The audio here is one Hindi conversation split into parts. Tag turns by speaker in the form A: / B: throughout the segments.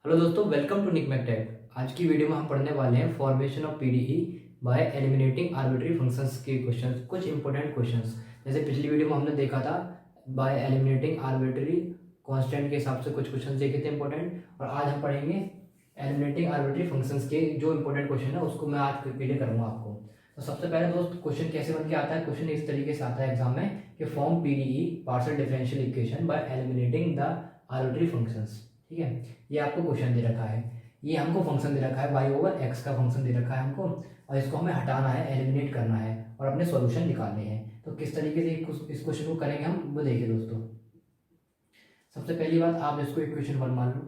A: हेलो दोस्तों, वेलकम टू निक मैकटेक। आज की वीडियो में हम पढ़ने वाले हैं formation of PDE bye eliminating arbitrary functions के क्वेश्चंस, कुछ इंपॉर्टेंट क्वेश्चंस। जैसे पिछली वीडियो में हमने देखा था बाय एलिमिनेटिंग आर्बिट्री कांस्टेंट के हिसाब से कुछ क्वेश्चंस देखे थे इंपॉर्टेंट, और आज हम पढ़ेंगे एलिमिनेटिंग आर्बिट्री फंक्शंस के जो इंपॉर्टेंट क्वेश्चन है उसको मैं आज क्लियर करूँगा आपको। तो सबसे पहले दोस्त क्वेश्चन कैसे बन के आता है। क्वेश्चन इस तरीके से आता है एग्जाम में कि form PDE partial differential equation by eliminating the arbitrary functions. ठीक है, ये आपको क्वेश्चन दे रखा है, ये हमको फंक्शन दे रखा है वाई ओवर एक्स का फंक्शन दे रखा है हमको, और इसको हमें हटाना है, एलिमिनेट करना है और अपने सॉल्यूशन निकालने हैं। तो किस तरीके से इस क्वेश्चन को करेंगे हम वो देखिए दोस्तों। सबसे पहली बात, आप इसको इक्वेशन 1 मान लो।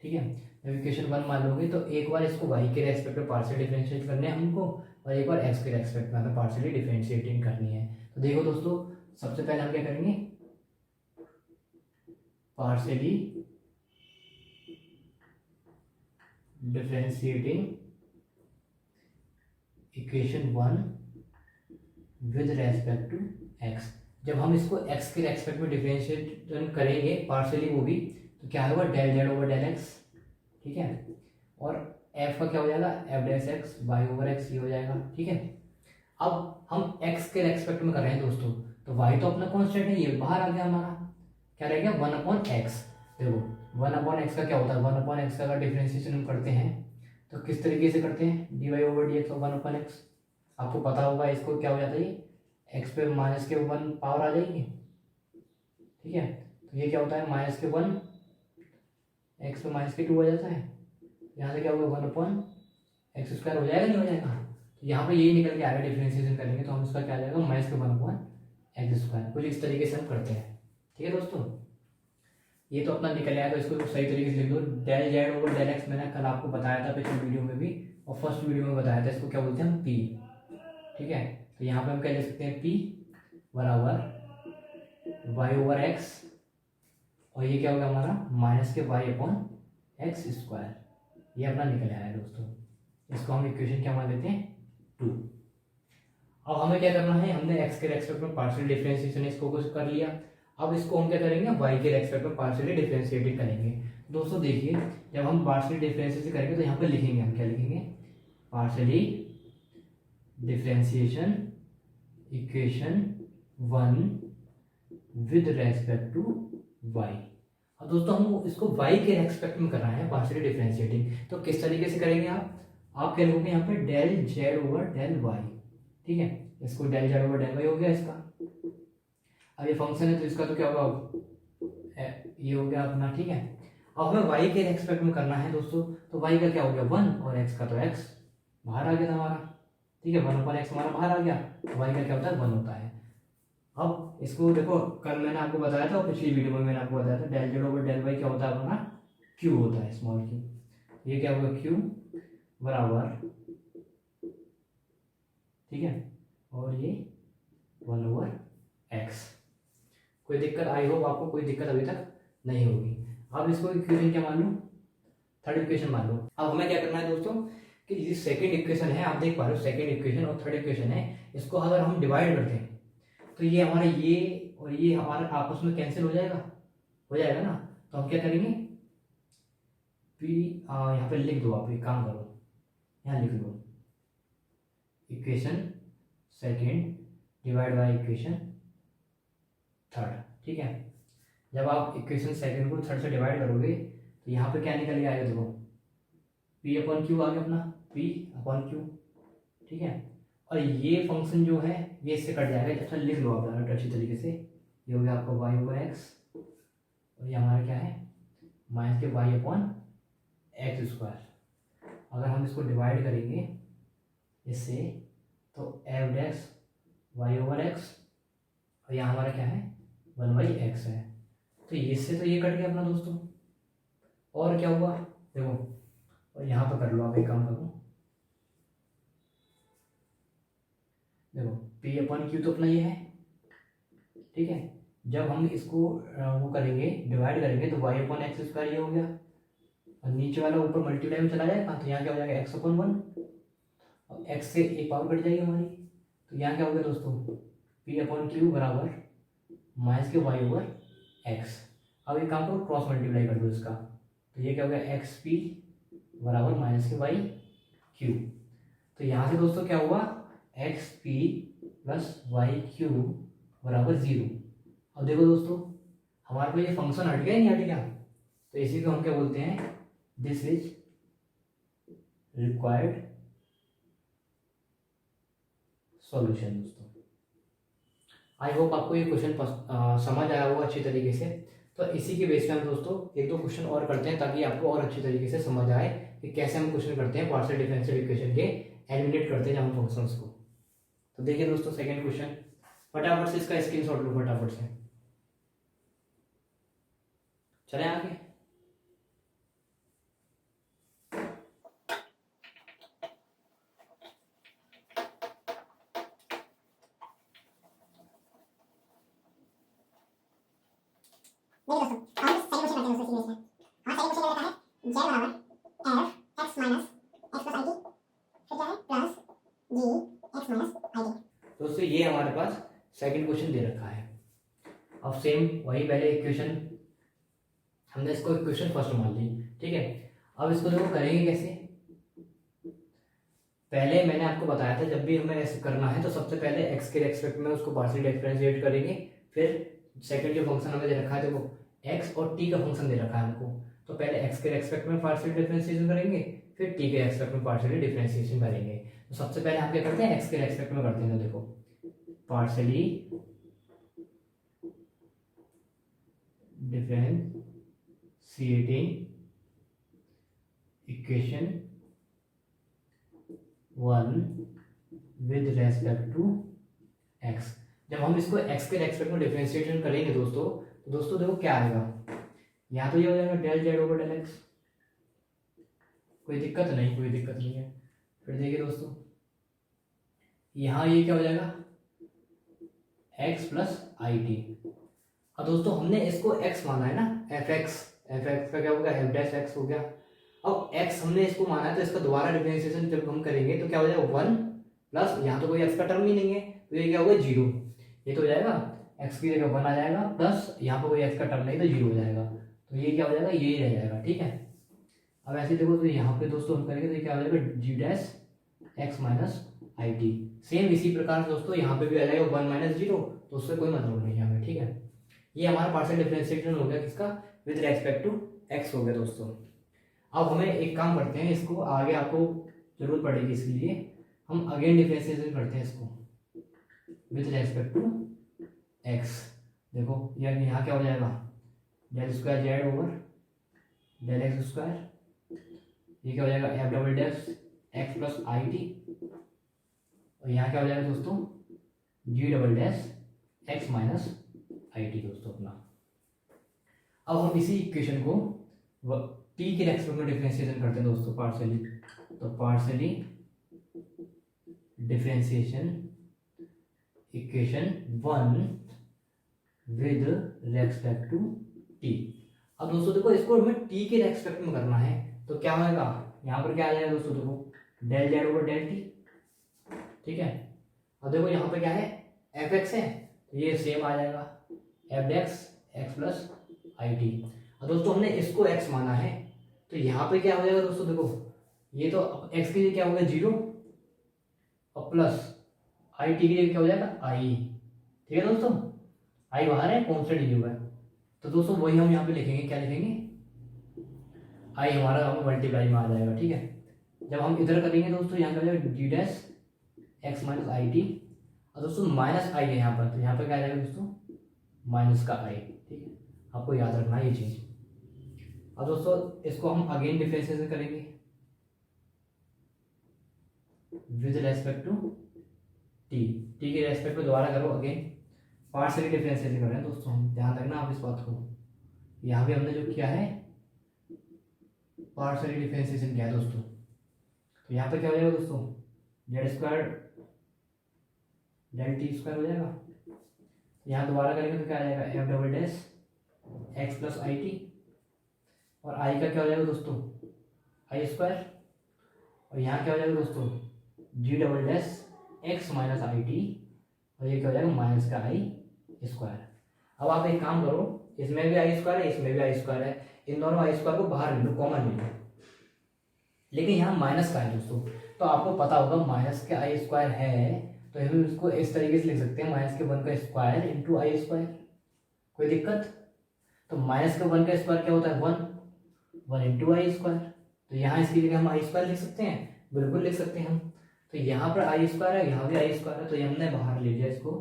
A: ठीक है, जब इक्वेशन 1 मान लोगे तो एक बार इसको वाई के रेस्पेक्ट में पार्शियल डिफरेंशिएट करने हैं हमको, और एक बार एक्स के रेस्पेक्ट में हमें पार्शियली डिफरेंशिएटिंग करनी है। तो देखो दोस्तों, सबसे पहले हम क्या करेंगे, partially differentiating equation 1 with respect to x. जब हम इसको एक्स के रेस्पेक्ट में डिफरेंशिएट करेंगे पार्शियली वो भी, तो क्या होगा, del z over del x. ठीक है, और एफ का क्या हो जाएगा, f dash x y over x, ये हो जाएगा। ठीक है, अब हम एक्स के रेस्पेक्ट में कर रहे हैं दोस्तों, तो वाई तो अपना कॉन्स्टेंट है, ये बाहर आ गया हमारा, क्या रह गया 1/x। देखो 1/x का क्या होता है, 1/x का अगर डिफरेंशिएशन हम करते हैं तो किस तरीके से करते हैं, d y over d x और 1/x। आपको पता होगा इसको क्या हो जाता है, एक्स पे माइनस के 1 पावर आ जाएगी। ठीक है, तो ये क्या होता है, माइनस के 1, एक्स पे माइनस के 2 आ जाता है। यहाँ से क्या होगा, 1/x² हो जाएगा, नहीं हो जाएगा। तो यहाँ पे यही निकल के आएगा, डिफरेंशिएशन करेंगे तो हम इसका क्या आ जाएगा, माइनस के 1/x²। कुछ इस तरीके से हम करते हैं। ठीक है दोस्तों, ये तो अपना निकल आया, तो इसको सही तरीके से लिख दो, del z over del x. मैंने कल आपको बताया था पिछले वीडियो में भी, और फर्स्ट वीडियो में बताया था, इसको क्या बोलते हैं हम, पी। ठीक है, तो यहाँ पे हम क्या लिख सकते हैं, पी बराबर वाई ओवर एक्स, और ये क्या होगा हमारा, माइनस के y/x²। ये अपना निकल आया है दोस्तों। इसको हम इक्वेशन क्या मान लेते हैं, 2। अब हमें क्या करना है, हमने x के रेस्पेक्ट में पार्शियल डिफरेंशिएशन इसको कुछ कर लिया। अब इसको हम क्या करेंगे, y के रेस्पेक्ट में पार्शियली डिफरेंशिएट करेंगे। दोस्तों देखिए, जब हम पार्शियली डिफरेंशिएशन करेंगे तो यहाँ पे लिखेंगे, हम क्या लिखेंगे, partially differentiation equation 1 with respect to y। अब दोस्तों हम इसको y के रेस्पेक्ट में करना है पार्शियली डिफरेंशिएटिंग, तो किस तरीके से करेंगे आप क्या लिखोगे यहाँ पे, del z over del y। ठीक है, इसको del z over del y हो गया इसका। अब ये फंक्शन है तो इसका तो क्या होगा, ये हो गया अपना। ठीक है, अब हमें y के रेस्पेक्ट में करना है दोस्तों, तो y का क्या हो गया 1, और x का तो x बाहर आ गया था हमारा। ठीक है, 1/x हमारा बाहर आ गया, तो y का क्या होता है, 1 होता है। अब इसको देखो, कल मैंने आपको बताया था और पिछली वीडियो में मैंने आपको बताया था, del z over del y क्या होता है अपना, q होता है, स्मॉल q। ये क्या होगा, q बराबर, ठीक है, और ये 1/x। कोई दिक्कत, आई होप आपको कोई दिक्कत अभी तक नहीं होगी। अब इसको इक्वेशन क्या मान लो, थर्ड इक्वेशन मान लो। अब हमें क्या करना है दोस्तों, कि ये सेकंड इक्वेशन है, आप देख पा रहे हो, सेकंड इक्वेशन और थर्ड इक्वेशन है, इसको अगर हम डिवाइड करते हैं तो ये हमारा ये और ये हमारा आपस में कैंसिल हो जाएगा ना। तो हम क्या करेंगे, पी यहाँ पे लिख दो, आप एक काम करो, यहाँ लिख दो equation second divide by equation third. ठीक है, जब आप इक्वेशन सेकेंड को थर्ड से डिवाइड करोगे तो यहाँ पे क्या निकल के आएगा, देखो p/q आ गया अपना, p/q। ठीक है, और ये फंक्शन जो है ये इससे कट जाएगा। अच्छा लिख लो आप अच्छी तरीके से, ये हो गया आपका y/x, और ये हमारा क्या है, माइनस के y/x²। अगर हम इसको डिवाइड करेंगे इससे तो f' y/x, और यहाँ हमारा क्या है 1/x है। तो इससे तो ये कट गया अपना दोस्तों, और क्या हुआ देखो, और यहाँ पर कर लो आप, एक काम करो, देखो p/q तो अपना ये है। ठीक है, जब हम इसको वो करेंगे, डिवाइड करेंगे तो y/x² ये हो गया, और नीचे वाला ऊपर मल्टीप्लाई में चला जाएगा, तो यहाँ क्या हो जाएगा x/1, और x से एक पावर कट जाएगी हमारी, तो यहाँ क्या हो गया दोस्तों, p/q बराबर माइनस के y/x। अब एक काम करो, क्रॉस मल्टीप्लाई कर दो इसका, तो ये क्या हो गया एक्स पी बराबर माइनस के वाई क्यू। तो यहाँ से दोस्तों क्या हुआ x p plus y q बराबर 0। अब देखो दोस्तों हमारे पास ये फंक्शन हट गया नहीं हट गया, तो इसी को हम क्या बोलते हैं, दिस इज रिक्वायर्ड सॉल्यूशन। दोस्तों आई होप आपको ये क्वेश्चन समझ आया होगा अच्छी तरीके से। तो इसी के बेस पे हम दोस्तों एक दो क्वेश्चन और करते हैं ताकि आपको और अच्छी तरीके से समझ आए कि कैसे हम क्वेश्चन करते हैं पार्शियल डिफरेंशियल इक्वेशन के एलिमिनेट करते हैं जब हम फंक्शंस को। तो देखिए दोस्तों सेकंड क्वेश्चन, फटाफट से इसका स्क्रीनशॉट लो फटाफट से। चले आगे। दोस्तों ये हमारे पास सेकंड क्वेश्चन दे रखा है। अब सेम वही पहले इक्वेशन हमने इसको इक्वेशन फर्स्ट मान ली, ठीक है। अब इसको देखो करेंगे कैसे। पहले मैंने आपको बताया था जब भी हमें ऐसे करना है तो सबसे पहले एक्स के रेस्पेक्ट में उसको पार्शियल डिफरेंशिएट करेंगे, फिर सेकंड जो फंक्शन हमें दे रखा है देखो एक्स और टी का फंक्शन दे रखा है हमको, तो पहले एक्स के रेस्पेक्ट में पार्शियल डिफरेंशिएशन करेंगे फिर टी के रेस्पेक्ट में पार्शियली डिफरेंशिएशन करेंगे। तो सबसे पहले हम क्या करते हैं एक्स के रेस्पेक्ट में करते हैं। तो देखो partially differentiating equation 1 with respect to x. जब हम इसको एक्स के रेस्पेक्ट में डिफरेंशिएशन करेंगे दोस्तों, तो दोस्तों देखो क्या आएगा, यहाँ तो ये हो जाएगा del z over del x, कोई दिक्कत नहीं है। फिर देखिए दोस्तों यहाँ ये क्या हो जाएगा x प्लस आई टी। अब दोस्तों हमने इसको x माना है ना, एफ एक्स का क्या हो गया एफ डैश एक्स हो गया। अब x हमने इसको माना है तो इसका दोबारा डिफरेंशिएशन जब हम करेंगे तो क्या हो जाएगा 1 प्लस यहाँ तो कोई x का टर्म ही नहीं है तो ये क्या होगा 0, ये तो हो जाएगा x की जगह 1 आ जाएगा प्लस यहाँ पर कोई x का टर्म नहीं तो 0 हो जाएगा, तो ये क्या हो जाएगा ये रह जाएगा, ठीक है। अब ऐसे देखो तो यहाँ पे दोस्तों हम करेंगे तो ये क्या हो जाएगा जी डैश एक्स माइनस आई टी। सेम इसी प्रकार से दोस्तों यहाँ पे भी आ जाएगा 1 माइनस 0, तो उससे कोई मतलब नहीं है हमें, ठीक है। ये हमारा पार्शियल डिफरेंशिएशन हो गया किसका विद रेस्पेक्ट टू एक्स हो गया दोस्तों। अब हमें एक काम करते हैं, इसको आगे आपको जरूरत पड़ेगी इसके लिए, हम अगेन डिफरेंशिएशन करते हैं इसको विद रेस्पेक्ट टू एक्स। देखो यार यहाँ क्या हो जाएगा del square Z over del x square, ये क्या हो जाएगा F double dash x plus I T, और यहाँ क्या हो जाएगा दोस्तों G double dash x minus आई टी दोस्तों अपना। अब हम इसी इक्वेशन को टी के रेस्पेक्ट में डिफरेंशिएशन करते हैं दोस्तों पार्शियली, तो partially differentiation equation 1 with respect to t. अब दोस्तों देखो इसको हमें टी के रेस्पेक्ट में करना है तो क्या होगा यहाँ पर क्या आ जाएगा दोस्तों देखो del z over del t, ठीक है। अब देखो यहाँ पे क्या है एफ एक्स है तो ये सेम आ जाएगा F x x plus I T. अब दोस्तों हमने इसको एक्स माना है तो यहाँ पे क्या हो जाएगा दोस्तों देखो ये तो एक्स के लिए क्या होगा 0 और प्लस आई टी के लिए क्या हो जाएगा आई, ठीक है दोस्तों। आई बाहर है कॉन्स्टेंट ही हुआ है, तो दोस्तों वही हम यहाँ पे लिखेंगे, क्या लिखेंगे आई हमारा हम मल्टीप्लाई में आ जाएगा, ठीक है। जब हम इधर करेंगे दोस्तों यहाँ पे आ जाएगा G dash x minus I T, और दोस्तों माइनस आई है यहाँ पर, तो यहाँ पर क्या आ जाएगा दोस्तों माइनस का आई, ठीक है। आपको याद रखना है ये चीज़। अब दोस्तों इसको हम अगेन डिफरेंशिएशन करेंगे with respect to t, t के रेस्पेक्ट में दोबारा करो अगेन पार्शियली डिफरेंशिएशन कर रहे हैं दोस्तों, हम ध्यान रखना आप इस बात को। यहाँ पे हमने जो किया है पार्शियली डिफरेंशिएशन किया है दोस्तों, तो यहाँ पे क्या हो जाएगा दोस्तों z square del t square हो जाएगा, यहाँ दोबारा करेंगे तो क्या आ जाएगा F double dash x plus I T, और आई का क्या हो जाएगा दोस्तों आई स्क्वायर, और यहाँ क्या हो जाएगा दोस्तों G double dash x minus I T, और ये क्या हो जाएगा माइनस का आई स्क्वायर। अब आप एक काम करो इसमें भी आई स्क्वायर है इसमें भी आई स्क्वायर है, इन दोनों आई स्क्वायर को बाहर ले लो, कॉमन ले लो। लेकिन यहाँ माइनस का है दोस्तों, तो आपको पता होगा माइनस के आई स्क्वायर है, तो हम इसको इस तरीके से लिख सकते हैं माइनस के 1 का स्क्वायर इंटू आई स्क्वायर। कोई दिक्कत? तो माइनस के 1 का स्क्वायर क्या होता है 1 इंटू आई स्क्वायर। तो यहाँ इसकी जगह हम आई स्क्वायर लिख सकते हैं, बिल्कुल लिख सकते हैं हम। तो यहाँ पर आई स्क्वायर है, यहाँ भी आई स्क्वायर है, तो ये हमने बाहर ले लिया इसको,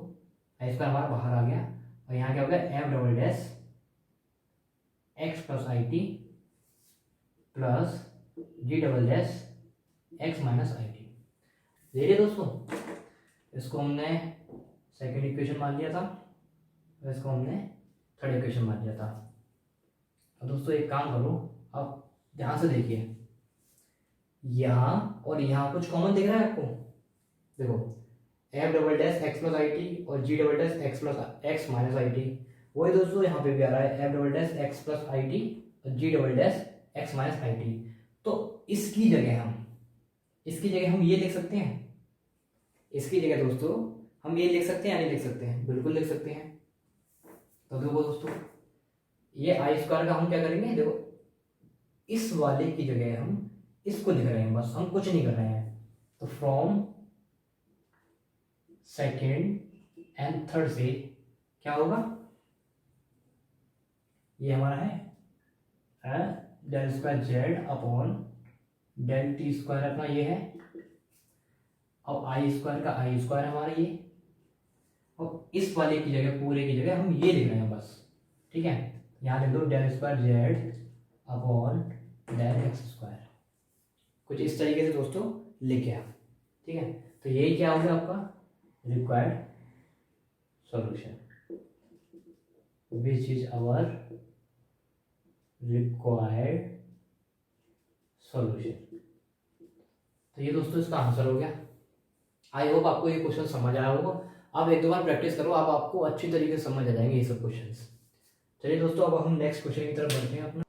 A: आई स्क्वायर हमारा बाहर आ गया। और यहाँ क्या हो गया f double dash x plus आई t plus g double dash x minus आई टी। देखिए दोस्तों, इसको हमने सेकेंड इक्वेशन मान लिया था और इसको हमने थर्ड इक्वेशन मान लिया था। अब दोस्तों एक काम करो, आप ध्यान से देखिए, यहाँ और यहाँ कुछ कॉमन दिख रहा है आपको? देखो F double dash x plus I T और G double dash x plus X minus आई टी, वही दोस्तों यहाँ पे भी आ रहा है F double dash x plus I T और G double dash x minus आई टी। तो इसकी जगह हम ये लिख सकते हैं, इसकी जगह दोस्तों हम ये लिख सकते हैं या नहीं लिख सकते हैं? बिल्कुल लिख सकते हैं। तो देखो दोस्तों, ये आई स्क्वायर का हम क्या करेंगे, देखो इस वाले की जगह हम इसको लिख रहे हैं, बस हम कुछ नहीं कर रहे हैं। तो फ्रॉम सेकेंड एंड थर्ड से क्या होगा, ये हमारा है del square z upon del t square अपना ये है, और आई स्क्वायर का आई स्क्वायर हमारा ये, और इस वाले की जगह पूरे की जगह हम ये लिख रहे हैं बस। ठीक है, यहाँ लिख दो del square z upon del x square, कुछ इस तरीके से दोस्तों लिखे आप। ठीक है, तो यही क्या हो गया आपका required solution, which is our required solution. तो ये दोस्तों इसका आंसर हो गया। आई होप आपको ये क्वेश्चन समझ आया होगा। आप एक दो बार प्रैक्टिस करो, आप आपको अच्छी तरीके से समझ आ जाएंगे ये सब क्वेश्चंस। चलिए दोस्तों, अब हम नेक्स्ट क्वेश्चन की तरफ बढ़ते हैं अपना।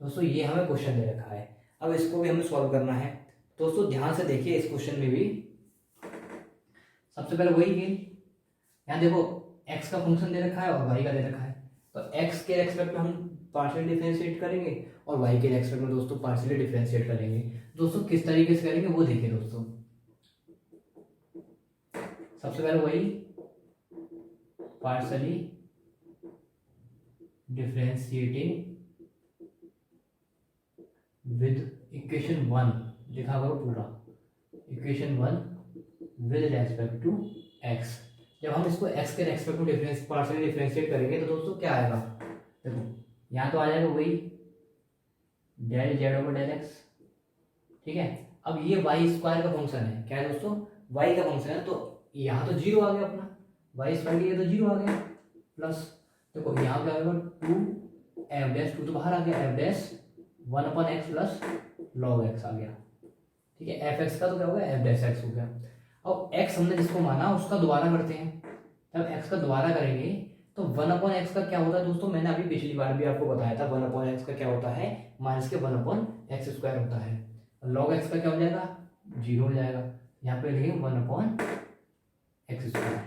A: दोस्तों ये हमें क्वेश्चन दे रखा है, अब इसको भी हमें सॉल्व करना है। दोस्तों ध्यान से देखिए, इस क्वेश्चन में भी सबसे पहले वही गेम, यहाँ देखो x का फंक्शन दे रखा है और y का दे रखा है, तो x के रेस्पेक्ट में हम पार्शियल डिफरेंशिएट करेंगे और y के रेस्पेक्ट में दोस्तों पार्शियली डिफरेंशिएट करेंगे। दोस्तों किस तरीके से करेंगे वो देखिए दोस्तों। सबसे पहले वही पार्शियली डिफरेंशिएटिंग विद इक्वेशन 1 लिखा करो पूरा, equation 1 with respect to x। जब हम इसको x के respect to difference partially differentiate करेंगे तो दोस्तों क्या आएगा, देखो यहाँ तो आ जाएगा वही del z over del x. ठीक है, अब ये वाई स्क्वायर का फंक्शन है, क्या है दोस्तों वाई का फंक्शन है, तो यहाँ तो जीरो आ गया अपना, वाई स्क्वायर के लिए तो जीरो आ गया, प्लस देखो यहाँ पे आएगा 2 एफ डैश, 2 तो बाहर आ गया, F dash 1 upon x plus log X आ गया। ठीक है, एफ एक्स का तो क्या हो गया एफ डैश एक्स हो गया। अब एक्स हमने जिसको माना उसका दोबारा करते हैं, जब एक्स का दोबारा करेंगे तो 1 अपॉन एक्स का क्या होता है दोस्तों, मैंने अभी पिछली बार भी आपको बताया था 1 अपॉन एक्स का क्या होता है माइनस के 1 अपॉन एक्स स्क्वायर होता है, और लॉग एक्स का क्या हो जाएगा जीरो हो जाएगा। यहाँ पे लिखेंगे 1 अपॉन एक्स स्क्वायर।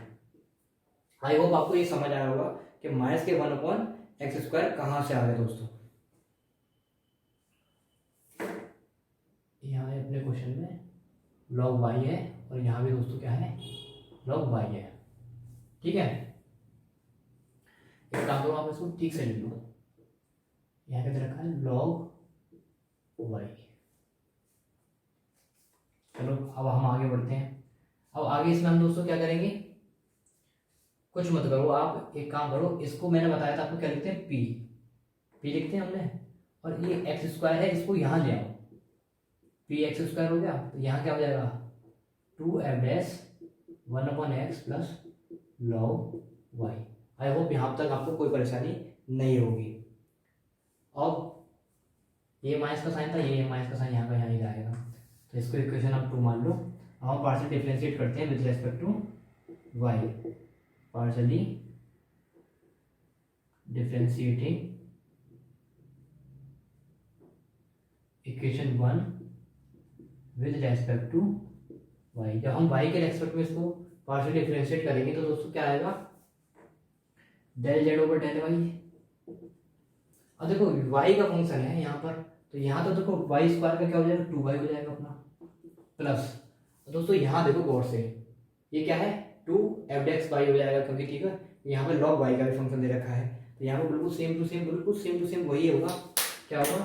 A: आई होप आपको ये समझ आया होगा कि माइनस के 1 अपॉन एक्स स्क्वायर कहाँ से आ गए दोस्तों। यहाँ है अपने क्वेश्चन में लॉग वाई है और यहाँ भी दोस्तों क्या है लॉग वाई है। ठीक है, एक काम करो आप इसको ठीक से लिख लो, यहाँ पे दे रखा है लॉग वाई। चलो अब हम आगे बढ़ते हैं। अब आगे इसमें हम दोस्तों क्या करेंगे, कुछ मत करो आप, एक काम करो, इसको मैंने बताया था आपको क्या लिखते हैं पी लिखते हैं हमने, और ये एक्स स्क्वायर है इसको यहाँ ले आओ, पी एक्स स्क्वायर हो गया, तो यहाँ क्या हो जाएगा 2 f dash 1 upon x plus log y. I hope यहाँ तक आपको कोई परेशानी नहीं होगी। अब ये माइनस का साइन था, ये माइनस का साइन यहाँ का यहाँ ही आएगा, तो इसको इक्वेशन आप 2 मान लो। अब हम पार्शियल डिफरेंशिएट करते हैं with respect to y, partially differentiating equation 1 with respect to y. जब हम वाई के रेस्पेक्ट में इसको पार्शियली डिफरेंशिएट करेंगे तो दोस्तों क्या आएगा, del z over del y. अब देखो वाई का फंक्शन है यहाँ पर, तो यहाँ तो देखो वाई स्क्वायर का क्या हो जाएगा, 2y हो जाएगा अपना, प्लस दोस्तों यहाँ देखो गौर से ये क्या है 2f(y) हो जाएगा, क्योंकि ठीक है यहाँ पे log y का भी फंक्शन दे रखा है, तो यहाँ पे बिल्कुल सेम टू सेम वही होगा, क्या होगा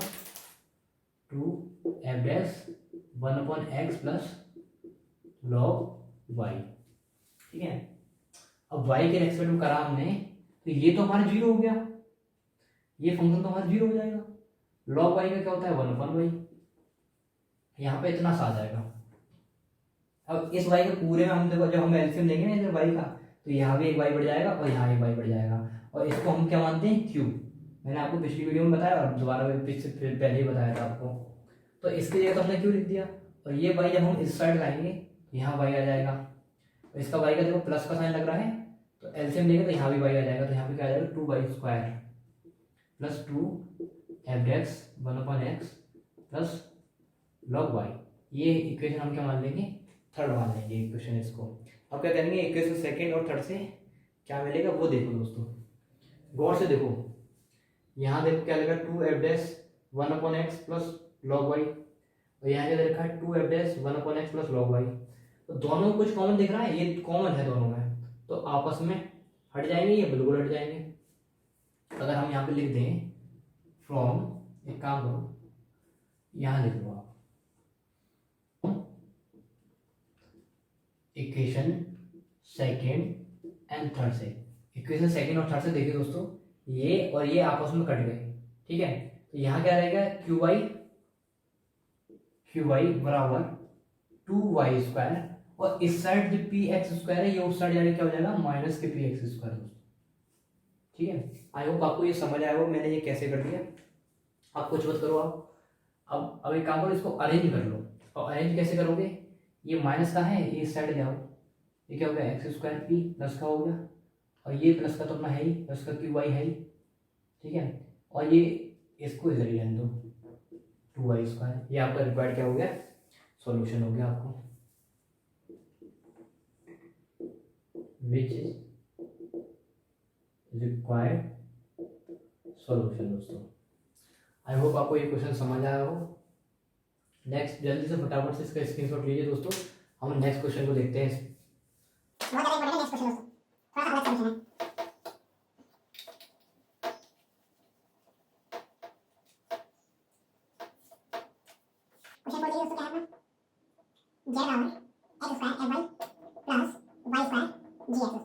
A: 2f(1/x) प्लस log y। ठीक है, अब y के रेस्पेक्ट में करा हमने, तो ये तो हमारा 0 हो गया, ये फंक्शन तो हमारा 0 हो जाएगा। log y का क्या होता है 1/y, यहाँ पे इतना सा आ जाएगा। अब इस y के पूरे में हम देखो जब हम एलसीएम देंगे ना इधर y का, तो यहाँ भी एक y बढ़ जाएगा और यहाँ एक y बढ़ जाएगा, और इसको हम क्या मानते हैं क्यूब। मैंने आपको पिछली वीडियो में बताया और दोबारा फिर पहले ही बताया था आपको, तो इसके जगह तो हमने क्यों लिख दिया। और ये y जब हम इस साइड लाएंगे तो यहाँ y आ जाएगा, तो इसका y का देखो प्लस का साइन लग रहा है, तो एलसीएम देंगे तो यहाँ भी y आ जाएगा, तो यहाँ पे क्या आ जाएगा 2y² plus 2f(1/x) plus log y। ये इक्वेशन हम क्या मान लेंगे, थर्ड मान लेंगे इक्वेशन इसको। अब क्या करेंगे, इक्वेशन सेकंड और थर्ड से क्या मिलेगा वो देखो दोस्तों, गौर से देखो, यहाँ देखो क्या लिखा 2f(1/x) प्लस log y, और यहाँ क्या लिखा है 2f(1/x) प्लस log y। तो दोनों में कुछ कॉमन दिख रहा है, ये कॉमन है दोनों में, तो आपस में हट जाएंगे, ये बिल्कुल हट जाएंगे। अगर हम यहाँ पे लिख दें फ्रॉम, एक काम करो यहाँ लिख लो आप, इक्वेशन सेकेंड एंड थर्ड से, इक्वेशन सेकेंड और थर्ड से देखिए दोस्तों, ये और ये आपस में कट गए। ठीक है, तो यहाँ क्या रहेगा क्यू वाई बराबर 2y², और इस साइड जो px² है ये उस साइड जाने क्या हो जाएगा माइनस के px² दोस्तों। ठीक है, आई होप आपको ये समझ आया हो मैंने ये कैसे कर दिया। आप कुछ मत करो, आप अब एक काम करो, इसको अरेंज कर लो। और अरेंज कैसे करोगे, ये माइनस का है ये इस साइड जाओ, ये क्या हो गया x² p प्लस का हो गया, और ये प्लस का तो अपना है ही, प्लस का क्यू वाई है ही। ठीक है, और ये इसको इधर ही रहने दो 2y², ये आपका रिक्वायर्ड क्या हो गया, सॉल्यूशन हो गया आपको, विच इज रिक्वायर्ड सॉल्यूशन दोस्तों। आई होप आपको ये क्वेश्चन समझ आया हो। नेक्स्ट जल्दी से फटाफट से इसका स्क्रीनशॉट लीजिए दोस्तों, हम नेक्स्ट क्वेश्चन को देखते हैं। बहुत ज़्यादा इंपॉर्टेंट नेक्स्ट क्वेश्चन दोस्तों, थोड़ा सा अलग क्वेश्चन है। क्वेश्चन बोलिए दोस्तों क्या है अपना, z बराबर x² y plus y² gx दोस्तों,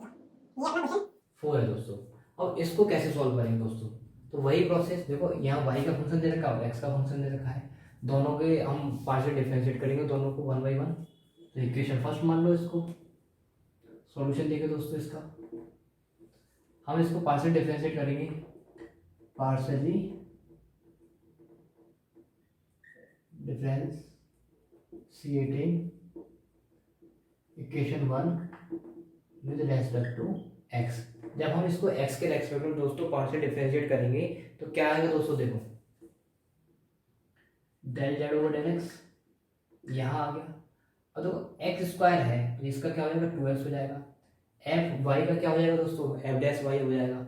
A: ये अपना क्वेश्चन 4 है दोस्तों। अब इसको कैसे सॉल्व करेंगे दोस्तों, तो वही प्रोसेस देखो, यहाँ y का फंक्शन दे रखा है और x का फंक्शन दे रखा है, दोनों के हम पार्शियल डिफरेंशिएट करेंगे दोनों को 1/1। तो इक्वेशन फर्स्ट मान लो, इसको सॉल्यूशन देखिए दोस्तों, इसका हम इसको पार्शियल डिफरेंशिएट करेंगे, partially differentiating equation 1 with respect to x। जब हम इसको x के रेस्पेक्ट में दोस्तों पार्शियल डिफरेंशिएट करेंगे तो क्या आएगा दोस्तों, देखो del z over del x यहाँ आ गया, और तो x² है तो इसका क्या हो जाएगा 2x हो जाएगा, एफ वाई का क्या हो जाएगा दोस्तों f'(y) हो जाएगा।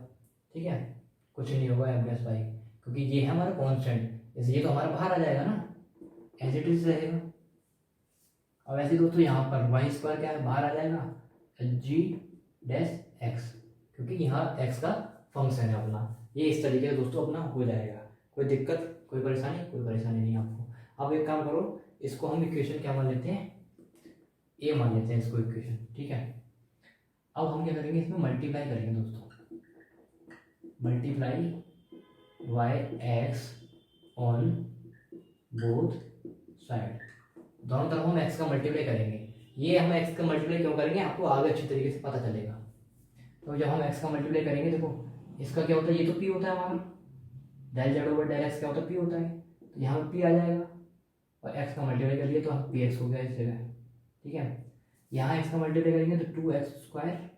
A: ठीक है, कुछ नहीं होगा f'(y), क्योंकि ये है हमारा कांस्टेंट, इसलिए तो हमारा बाहर आ जाएगा ना, एज इट इज रहेगा। अब ऐसे दोस्तों यहाँ पर y² क्या है बाहर आ जाएगा g'(x), क्योंकि यहाँ x का फंक्शन है अपना। ये इस तरीके से दोस्तों अपना हो जाएगा, कोई दिक्कत कोई परेशानी नहीं आपको। अब एक काम करो, इसको हम इक्वेशन क्या मान लेते हैं, ए मान लेते हैं इसको इक्वेशन। ठीक है, अब हम क्या करेंगे, इसमें मल्टीप्लाई करेंगे दोस्तों, multiply y(x) on both side, दोनों तरफ हम x का मल्टीप्लाई करेंगे। ये हम x का मल्टीप्लाई क्यों करेंगे आपको आगे अच्छी तरीके से पता चलेगा। तो जब हम x का मल्टीप्लाई करेंगे, देखो इसका क्या होता है, ये तो p होता है हमारा, del z over del x क्या होता है p होता है, तो यहाँ पर p आ जाएगा, और x का मल्टीप्लाई कर लिया तो हम px हो गया इस जगह। ठीक है, यहाँ x का मल्टीप्लाई करेंगे तो 2x²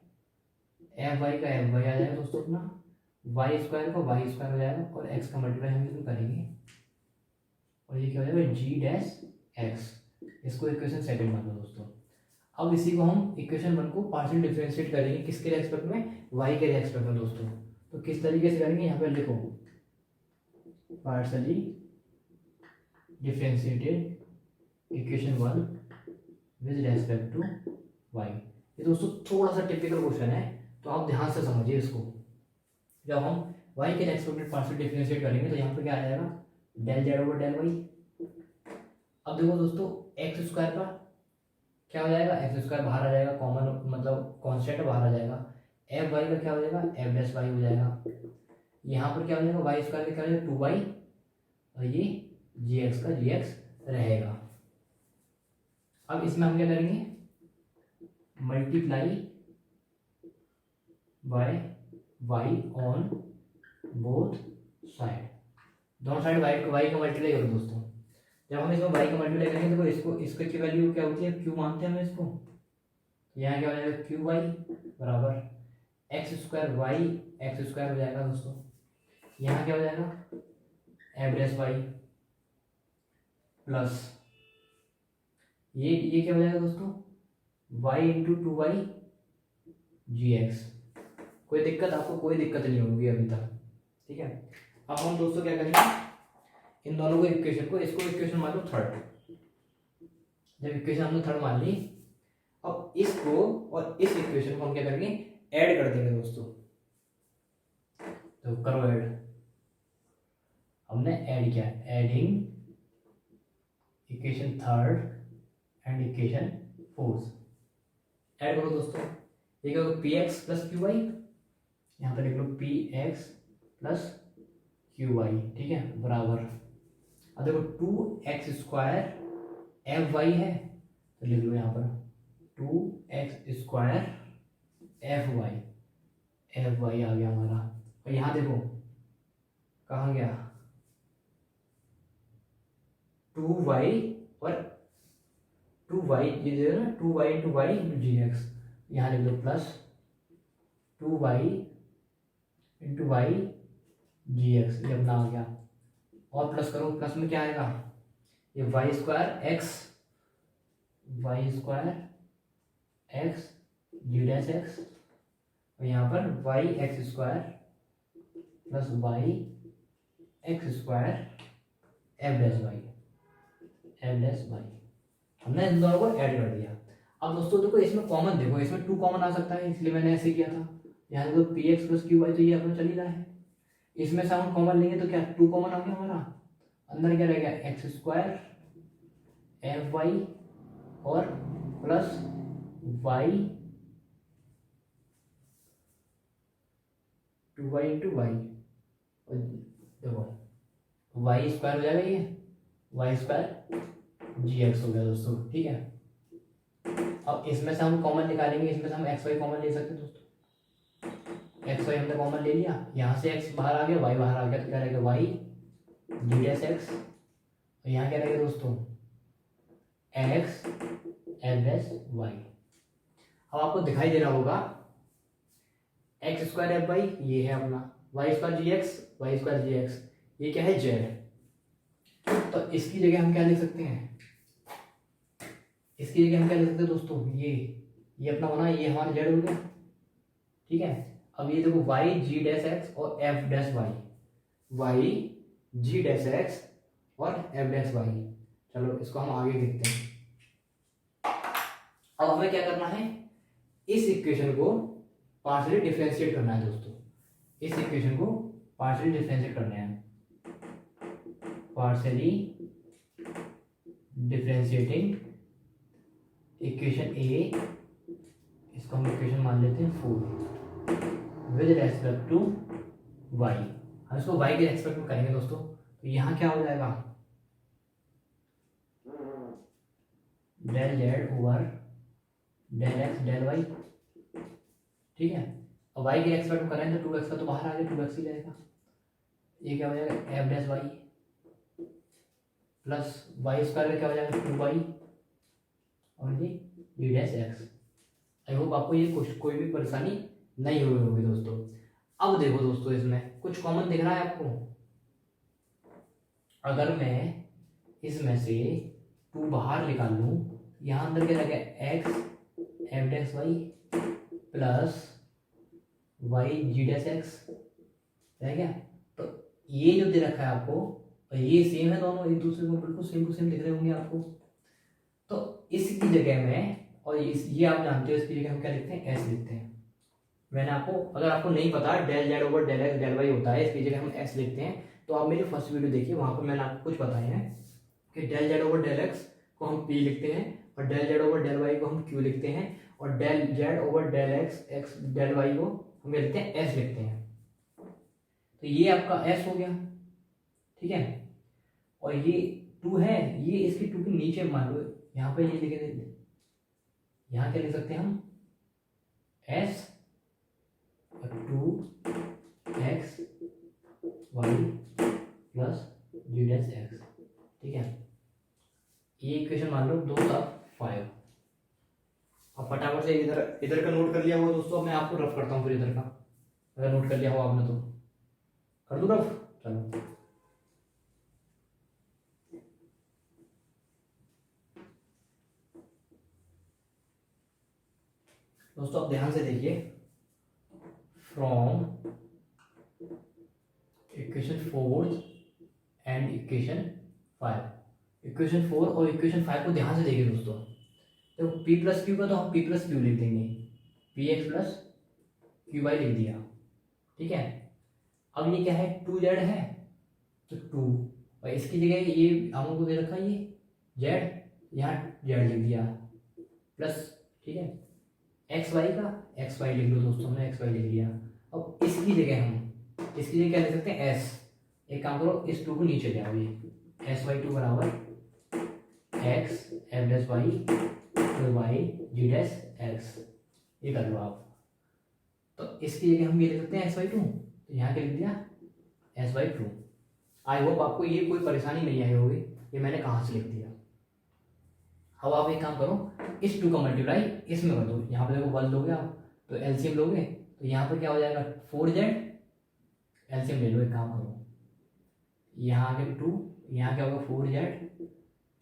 A: f(y) का f(y) आ जाएगा दोस्तों अपना, वाई स्क्वायर का वाई स्क्वायर हो जाएगा और एक्स का मल्टीप्लाई हम इसमें करेंगे और ये क्या हो जाएगा जी डैश एक्स। इसको इक्वेशन सेकंड मान लो दोस्तों। अब इसी को हम इक्वेशन वन को पार्शियल डिफरेंशिएट करेंगे किसके रेस्पेक्ट में, वाई के रेस्पेक्ट में दोस्तों। तो किस तरीके से करेंगे, यहाँ पे लिखो partially differentiated equation one with respect to y. ये दोस्तों थोड़ा सा टिपिकल क्वेश्चन है, तो आप ध्यान से समझिए इसको। जब हम वाई के रेस्पेक्ट में पार्शियल डिफरेंशिएट करेंगे तो यहाँ पे क्या आ जाएगा, del z over del y. अब देखो दोस्तों एक्स स्क्वायर का क्या हो जाएगा, एक्स स्क्वायर बाहर आ जाएगा, कॉमन मतलब कॉन्स्टेंट बाहर आ जाएगा। एफ वाई का क्या हो जाएगा, एफ डैश वाई हो जाएगा। यहाँ पर क्या हो जाएगा, वाई स्क्वायर का क्या हो जाएगा, 2y और ये जी एक्स का जी एक्स रहेगा। अब इसमें हम क्या करेंगे, multiply by y on both side. दोनों साइड वाई का मल्टीप्लाई करो दोस्तों। जब हम इसमें वाई का मल्टीप्लाई करेंगे तो इसको इसके की वैल्यू क्या होती है, क्यू मानते हैं हम इसको। यहाँ क्या हो जाएगा, क्यू वाई बराबर x square y x square हो जाएगा दोस्तों। यहाँ क्या हो जाएगा, एफ डैश वाई प्लस ये क्या हो जाएगा दोस्तों, वाई इंटू 2y जी एक्स। कोई दिक्कत, आपको कोई दिक्कत नहीं होगी अभी तक, ठीक है। अब हम दोस्तों क्या करेंगे, इन दोनों को इक्वेशन को, इसको इक्वेशन मान लो थर्ड। जब इक्वेशन हमने थर्ड मान ली, अब इसको और इस इक्वेशन को हम क्या करेंगे, ऐड कर देंगे दोस्तों। तो करो ऐड, हमने ऐड किया, adding equation third and equation fourth. Add करो दोस्तों, ये क्या होगा, P x plus Q Y, यहाँ पर लिख लो P x plus Q Y, ठीक है, बराबर। अब देखो 2x स्क्वायर एफ वाई है, तो लिख लो यहाँ पर 2x स्क्वायर एफ वाई आ गया हमारा। और यहाँ देखो कहाँ गया, 2y और 2y, ये दे ना 2y इंटू वाई इंटू जी एक्स। यहाँ लिख लो प्लस 2y इंटू वाई जी एक्स, ये अपना आ गया। और प्लस करो, प्लस में क्या आएगा, ये y square x g dash x, और यहाँ पर y x square plus y x square f dash y हमने इन दोनों को ऐड कर दिया। अब दोस्तों देखो इसमें कॉमन, देखो इसमें 2 कॉमन आ सकता है, इसलिए मैंने ऐसे किया था। यहाँ देखो p x plus Q y, तो ये अपना चल ही रहा है। इसमें से हम कॉमन लेंगे तो क्या 2 कॉमन आ गया हमारा, अंदर क्या रहेगा, एक्स स्क्वायर एफ वाई और plus y 2y into y, और देखो वाई स्क्वायर हो जाएगा, ये वाई स्क्वायर जी एक्स हो गया दोस्तों, ठीक है। अब इसमें से हम कॉमन निकालेंगे, इसमें से हम एक्स वाई कॉमन ले सकते हैं दोस्तों। एक्स वाई हमने कॉमन ले लिया, यहाँ से एक्स बाहर आ गया, वाई बाहर आ गया, तो क्या रहेगा वाई जी डैश एक्स, और यहाँ क्या रहेगा दोस्तों एक्स एफ डैश वाई। अब आपको दिखाई दे रहा होगा एक्स स्क्वायर एफ वाई ये है अपना, वाई स्क्वायर जी एक्स वाई स्क्वायर जी एक्स, ये क्या है जेड। तो इसकी जगह हम क्या लिख सकते हैं, इसकी जगह हम क्या लिख सकते हैं दोस्तों, ये अपना होना, ये हमारा जेड हो गया, ठीक है। अब ये देखो वाई जी डैश एक्स और F dash Y, Y G dash x और एफ डैश वाई। चलो इसको हम आगे लिखते हैं। अब हमें क्या करना है, इस इक्वेशन को पार्शियली डिफरेंशिएट करना है दोस्तों। इस इक्वेशन को पार्शियली डिफरेंशिएट करना है, पार्शियली डिफरेंशिएटिंग इक्वेशन ए, इसको हम इक्वेशन मान लेते हैं 4 विद रेस्पेक्ट टू वाई। हम इसको वाई के रेस्पेक्ट में करेंगे दोस्तों, तो यहाँ क्या हो जाएगा, del z over del x del y, ठीक है। और वाई के रेस्पेक्ट में करेंगे तो 2x का तो बाहर आ गया, 2x ही रहेगा। ये क्या हो जाएगा f dash Y plus y square का क्या हो जाएगा 2y और ये g dash x. I hope आपको ये कोई भी परेशानी नहीं हुई होगी दोस्तों। अब देखो दोस्तों, इसमें कुछ कॉमन दिख रहा है आपको? अगर मैं इसमें से 2 बाहर निकाल लूँ, यहाँ अंदर क्या रहेगा? X F dash Y plus Y G dash X है क्या? तो ये जो दे रखा है आपको, और ये सेम है, दोनों एक दूसरे को बिल्कुल सेम टू सेम दिख रहे होंगे आपको। तो इसकी जगह में, और ये आप जानते हो, इसकी जगह हम क्या लिखते हैं? एस लिखते हैं। मैंने आपको, अगर आपको नहीं पता del z over del x del y होता है, इसकी जगह हम एस लिखते हैं, तो आप मेरी फर्स्ट वीडियो देखिए, वहाँ पर मैंने आपको कुछ बताया है कि del z over del x को हम पी लिखते हैं, और del z over del y को हम क्यू लिखते हैं, और del z over del x x del y को हम क्या लिखते हैं? एस लिखते हैं। तो ये आपका एस हो गया, ठीक है। और ये 2 है, ये इसके 2 के नीचे मान लो, यहाँ पे ये लिखे, यहाँ क्या लिख सकते हैं हम? एस 2x वाई प्लस जी डैश एक्स, ठीक है। ये इक्वेशन मान लो 2/5। अब फटाफट से इधर का नोट कर लिया हुआ दोस्तों, मैं आपको रफ करता हूँ फिर इधर का, अगर नोट कर लिया हो आपने तो कर दो रफ। चलो दोस्तों, आप ध्यान से देखिए, from equation 4 and equation 5, equation 4 और इक्वेशन 5 को ध्यान से देखिए दोस्तों। तो p प्लस क्यू का तो हम p प्लस क्यू लिख देंगे, p x plus Q y लिख दिया, ठीक है। अब ये क्या है? 2z है, तो 2, और इसकी जगह ये हम लोग को दे रखा है ये z, यहाँ z लिख दिया प्लस, ठीक है। एक्स वाई का एक्स वाई लिख लो दोस्तों, हमने एक्स वाई लिख लिया। अब इसकी जगह क्या लिख सकते हैं? एस। एक काम करो, इस 2 को नीचे ले आओ, ये एस वाई 2 बराबर X F dash Y plus Y G dash X, ये कर लो आप। तो इसकी जगह हम ये लिख सकते हैं एस वाई 2, तो यहाँ क्या लिख दिया? S Y 2। आई होप आपको ये कोई परेशानी नहीं आई होगी, ये मैंने कहाँ से लिख दिया। अब आप एक काम करो, इस 2 का मल्टीप्लाई इसमें कर दो, यहाँ पे देखो 1 लोगे आप, तो एलसीएम लोगे, तो यहाँ पर क्या हो जाएगा? 4z, एलसीएम ले लो, एक काम करो, यहाँ आगे 2, यहाँ क्या होगा? 4z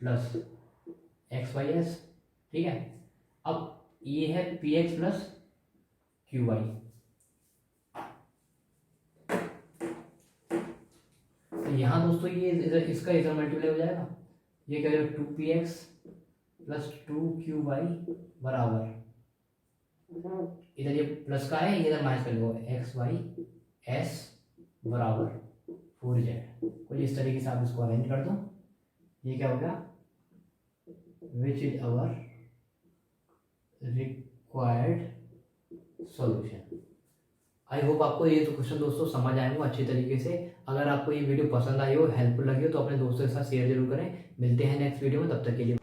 A: plus x Y S, ठीक है। अब ये है p x plus Q y, तो यहाँ दोस्तों ये इधर इसका इधर मल्टीप्लाई हो जाएगा, ये क्या हो जाएगा? 2px प्लस 2qy बराबर, इधर ये प्लस का है, इधर माइनस कर लो, एक्स वाई एस बराबर 4z। कुछ इस तरीके से आप इसको अरेंज कर दो। ये क्या हो गया? Which is our required solution. I hope आपको ये तो क्वेश्चन दोस्तों समझ आए हो अच्छी तरीके से। अगर आपको ये वीडियो पसंद आई हो, हेल्पफुल लगी हो, तो अपने दोस्तों के साथ शेयर जरूर करें। मिलते हैं नेक्स्ट वीडियो में, तब तक के लिए।